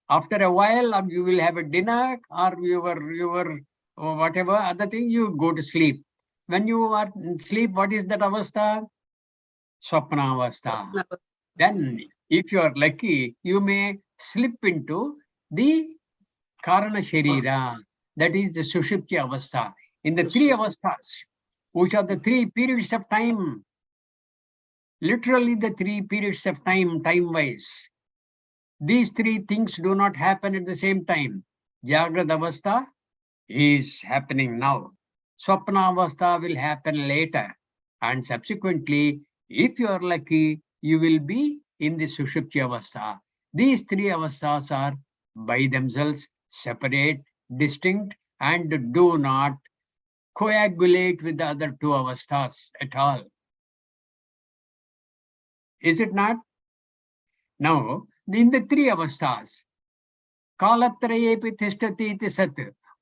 After a while, or you will have a dinner, or your or whatever other thing, you go to sleep. When you are in sleep, what is that Avastha? Swapna Avastha. Then, if you are lucky, you may slip into the Karana Sharira, that is the Sushupti Avastha. In the three avasthas, which are the three periods of time, literally the three periods of time, time-wise, these three things do not happen at the same time. Jagrata Avastha is happening now. Swapna Avastha will happen later. And subsequently, if you are lucky, you will be in the Sushupti Avastha. These three avasthas are by themselves separate, distinct, and do not coagulate with the other two avasthas at all. Is it not? Now, in the three avasthas, Kalatrayepi Tishtati iti Sat.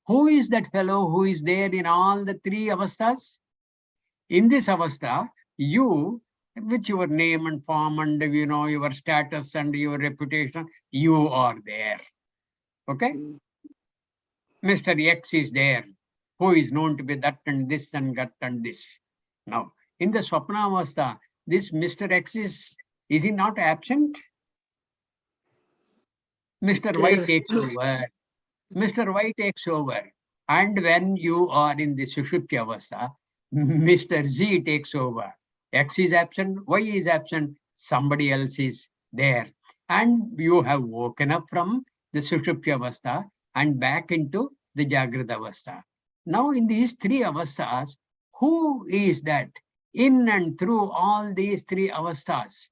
Who is that fellow who is there in all the three avasthas? In this avastha, you, with your name and form and your status and your reputation, you are there. Okay? Mr. X is there, who is known to be that and this and that and this. Now, in the Swapna avastha, this Mr. X is he not absent? Mr. Y takes over. Mr. Y takes over. And when you are in the Sushupti avastha, Mr. Z takes over. X is absent, Y is absent, somebody else is there. And you have woken up from the Sushupti avastha and back into the Jagrata avastha. Now in these three avasthas, who is that? In and through all these three avasthas,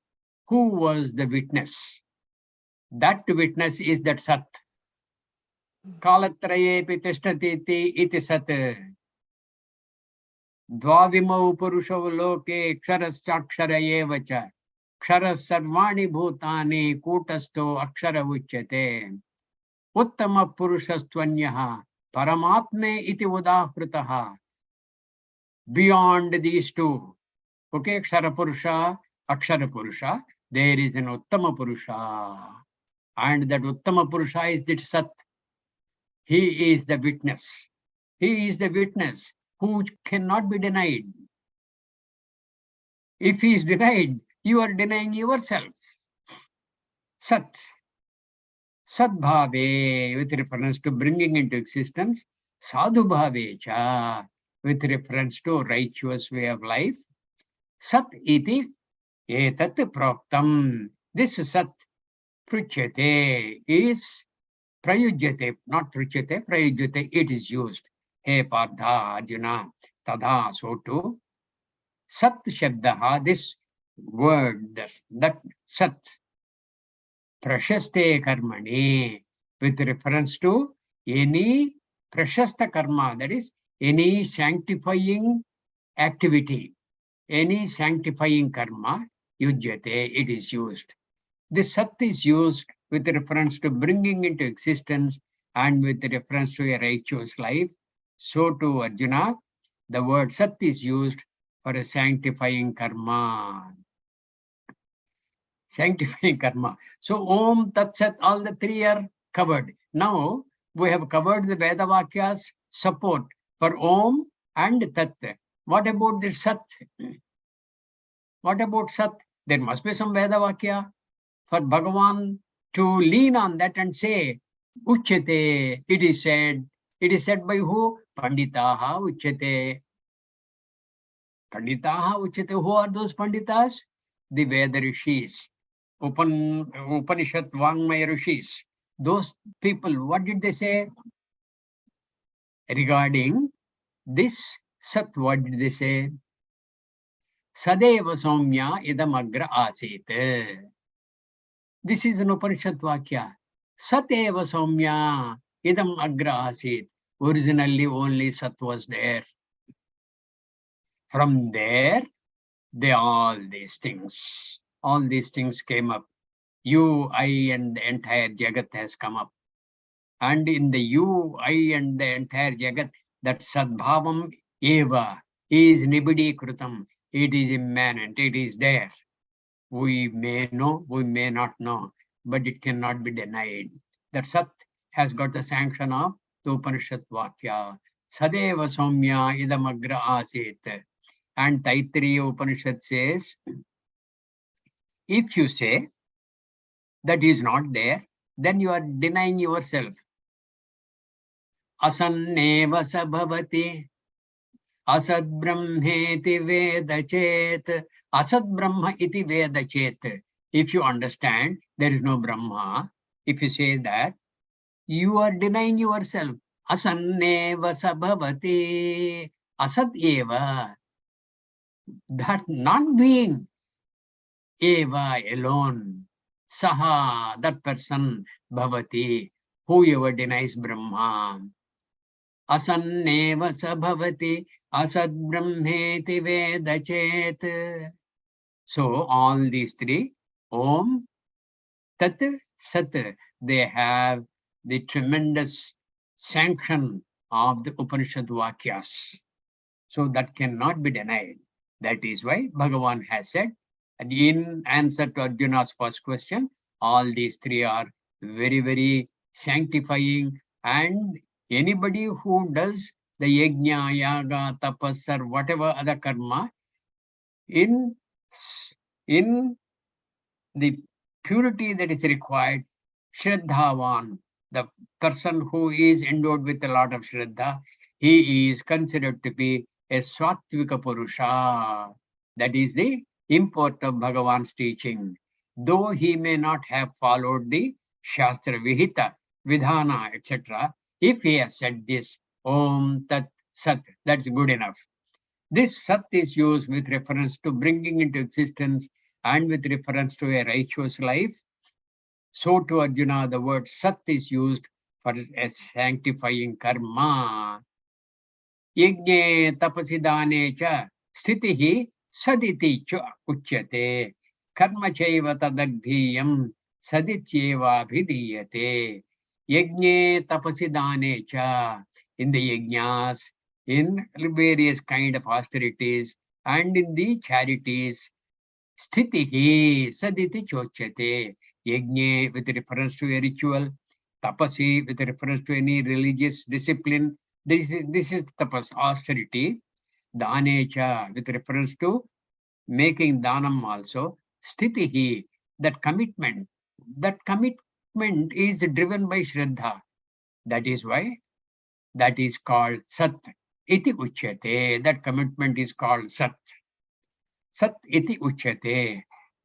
who was the witness? That witness is that Sat. Kalatrayepi tishtati iti Sat. Dvavimau purushav loke ksharastakshara eva cha. Ksharas sarvani bhutani kutasto akshara uchyate. Uttama purushastvanyaha paramatme iti udahritaha. Beyond these two, okay, Kshara Purusha, Akshara Purusha, there is an Uttama Purusha. And that Uttama Purusha is the Sat. He is the witness. He is the witness who cannot be denied. If he is denied, you are denying yourself. Sat. Sadbhave, with reference to bringing into existence. Sadhubhave cha, with reference to righteous way of life. Sat iti etat proktam. This Sat pruchyate is prayujyate, not pruchyate, prayujyate, it is used. He Partha Arjuna, tadha, so too. Sat Shabdaha, this word, that Sat, prashaste karmani, with reference to any prashasta karma, that is, any sanctifying activity, any sanctifying karma, yujyate, it is used. This Sat is used with reference to bringing into existence and with reference to a righteous life. So to Arjuna, the word Sat is used for a sanctifying karma. Sanctifying karma. So Om, Tat Sat, all the three are covered. Now we have covered the Veda Vakyas support for Om and Tat. What about the Sat? What about Sat? There must be some Veda Vakya for Bhagavan to lean on that and say, Uchyate, it is said. It is said by who? Panditaha Uchyate. Panditaha Uchyate. Who are those Panditas? The Veda Rishis, Upanishad Vangmaya Rishis. Those people, what did they say regarding this Sat? What did they say? Sadeva Somya idam agra asit. This is an Upanishad Vakya. Sateva Somya idam agra asit. Originally only Sat was there. From there, all these things came up. You, I, and the entire Jagat has come up. And in the you, I, and the entire Jagat, that sadbhavam eva is nibidi krutam. It is immanent, it is there. We may know, we may not know, but it cannot be denied. That Sat has got the sanction of the Upanishad Vakya. Sadeva Soumya idamagra asit. And Taittiriya Upanishad says, if you say that is not there, then you are denying yourself. Asanneva sabhavati asad brahmeti veda chet. Asad brahma iti veda chet. If you understand there is no Brahma, if you say that, you are denying yourself. Asanneva sabhavati asat eva. That not being eva alone. Saha, that person, bhavati, whoever denies Brahma. Asanneva sabhavati asad brahmeti veda chet. So all these three, Om, Tat, Sat, they have the tremendous sanction of the Upanishad Vakyas. So that cannot be denied. That is why Bhagavan has said, and in answer to Arjuna's first question, all these three are very, very sanctifying, and anybody who does the yajna, yaga, tapas, or whatever other karma in the purity that is required, Shraddhavan, the person who is endowed with a lot of Shraddha, he is considered to be a Swatvika Purusha. That is the import of Bhagavan's teaching. Though he may not have followed the Shastra Vihita, Vidhana, etc., if he has said this, Om Tat Sat, that's good enough. This Sat is used with reference to bringing into existence and with reference to a righteous life. So to Arjuna, the word Sat is used for a sanctifying karma. Yajne tapasidane cha sthitihi saditi cha uchyate. Karma chaiva tadagdhiyam sadityeva vidiyate. Yajne tapasidane cha. In the yajnas, in various kind of austerities, and in the charities, sthitihi saditi chochate. Yajne with reference to a ritual, tapasi with reference to any religious discipline. This is tapas, austerity. Danecha with reference to making danam also. Sthitihi, that commitment. That commitment is driven by Shraddha. That is why that is called Sat. Iti uchyate. That commitment is called Sat. Sat iti uchyate.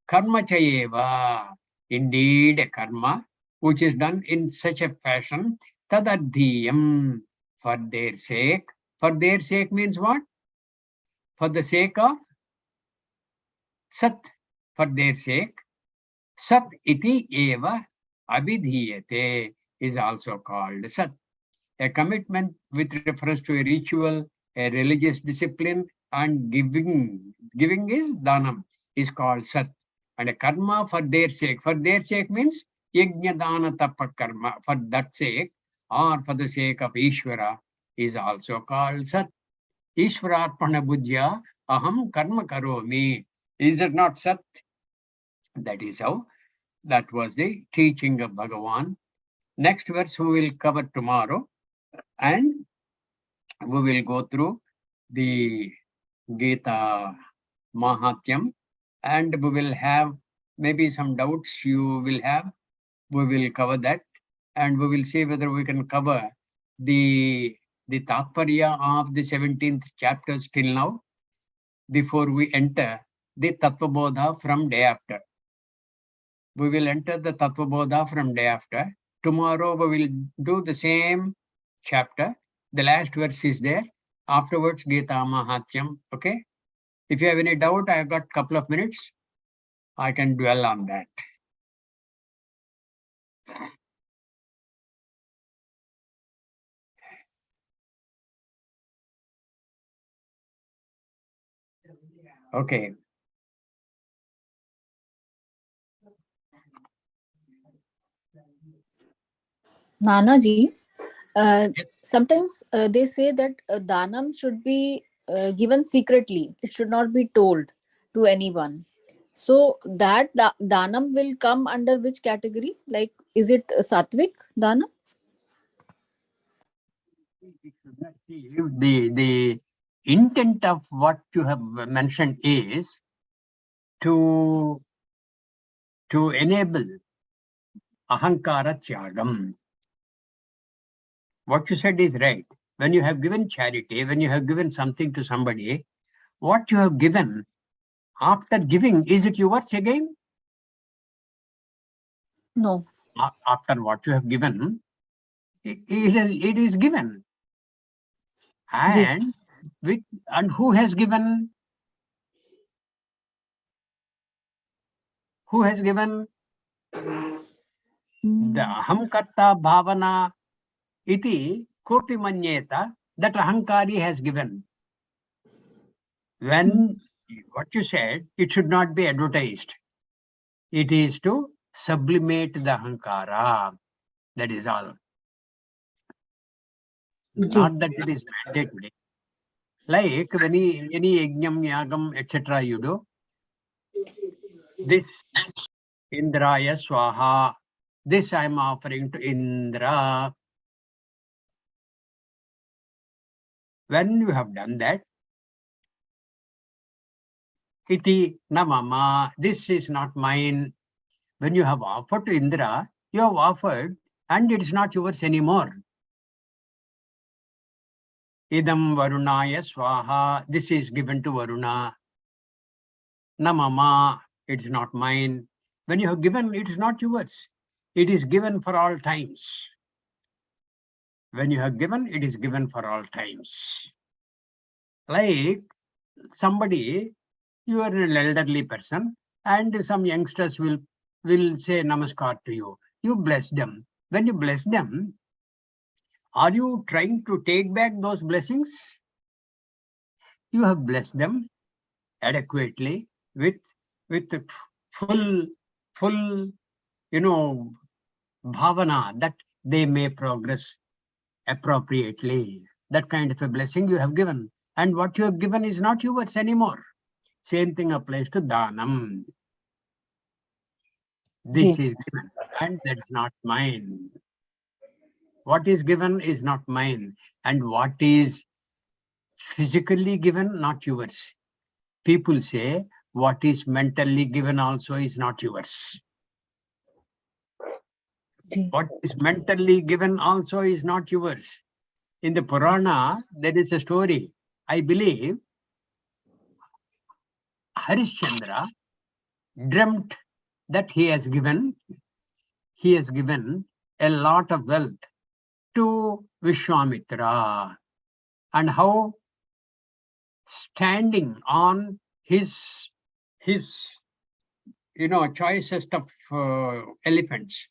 Karma chayeva. Indeed, karma, which is done in such a fashion, tadadhiyam, for their sake. For their sake means what? For the sake of Sat, for their sake. Sat iti eva abhidhiyate is also called Sat. A commitment with reference to a ritual, a religious discipline, and giving. Giving is dhanam, is called Sat. And a karma for their sake. For their sake means yajna dana tapa karma. For that sake, or for the sake of Ishvara, is also called Sat. Ishvararpana buddhya aham karma karomi. Is it not Sat? That is how. That was the teaching of Bhagavan. Next verse we will cover tomorrow, and we will go through the Gita Mahatyam, and we will have maybe some doubts you will have. We will cover that, and we will see whether we can cover the Tatparya of the 17th chapter till now, before we enter the Tattvabodha from day after. We will enter the Tattvabodha from day after. Tomorrow we will do the same chapter. The last verse is there. Afterwards, Gita Mahatyam. Okay? If you have any doubt, I have got a couple of minutes. I can dwell on that. Okay. Nanaji, Sometimes they say that danam should be given secretly. It should not be told to anyone. So that danam will come under which category? Like, is it sattvic danam? The intent of what you have mentioned is to enable ahankara tyagam. What you said is right. When you have given charity, when you have given something to somebody, what you have given, after giving, is it yours again? No. After what you have given, it is given. And who has given? Who has given? The aham karta bhavana iti kopi manyeta, that ahankari has given. When what you said, it should not be advertised. It is to sublimate the ahankara. That is all. Not that it is mandatory. Like when any yajnam, yagam, etc. you do, this Indraya Swaha, this I am offering to Indra. When you have done that, iti namama, this is not mine. When you have offered to Indra, you have offered and it is not yours anymore. Idam Varunaya Swaha, this is given to Varuna. Namama, it is not mine. When you have given, it is not yours. It is given for all times. When you have given, it is given for all times. Like somebody, you are an elderly person, and some youngsters will say namaskar to you. You bless them. When you bless them, are you trying to take back those blessings? You have blessed them adequately with full, bhavana that they may progress appropriately. That kind of a blessing you have given. And what you have given is not yours anymore. Same thing applies to dhanam. This is given and that's not mine. What is given is not mine. And what is physically given, not yours. People say what is mentally given also is not yours. What is mentally given also is not yours. In the Purana, there is a story. I believe Harishchandra dreamt that he has given a lot of wealth to Vishwamitra, and how standing on his choicest of elephants,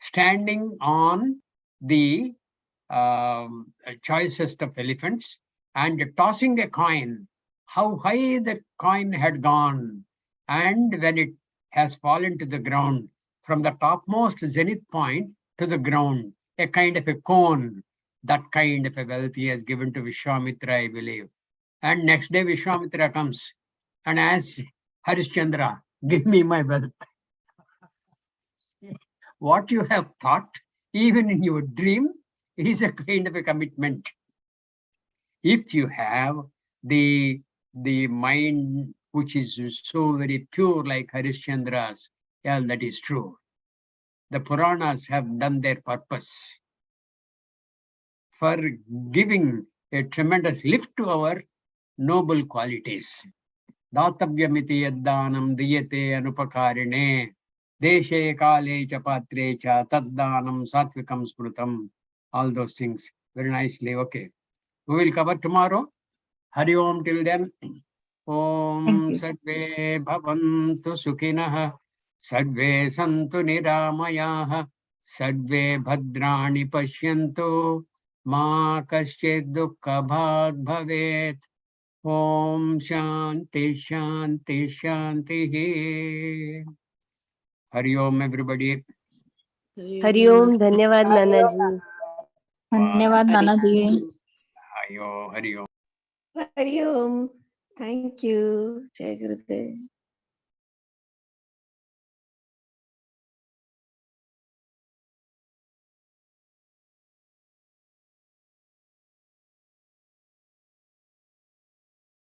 standing on the choicest of elephants and tossing a coin, how high the coin had gone, and when it has fallen to the ground, from the topmost zenith point to the ground, a kind of a cone, that kind of a wealth he has given to Vishwamitra, I believe. And next day Vishwamitra comes and asks Harishchandra, give me my wealth. What you have thought, even in your dream, is a kind of a commitment. If you have the mind which is so very pure like Harishchandra's, yeah, that is true. The Puranas have done their purpose for giving a tremendous lift to our noble qualities. Datavyamiti yaddanam diyate anupakarine deshe kale cha patre cha taddanam satvikam smrutam. All those things very nicely. Okay, we will cover tomorrow. Hari Om till then. Om sarve bhavantu sukhinah, sarve santu niramayah, sarve bhadrani pashyantu, ma kaschid dukkha bhag bhavet. Om Shanti Shanti Shanti. Hari Om everybody. Hari Om, Dhanyavad Nanaji. धन्यवाद नाना जी. Hariyo, Hariyo. Hari Om. Thank you. Jai Gurudev.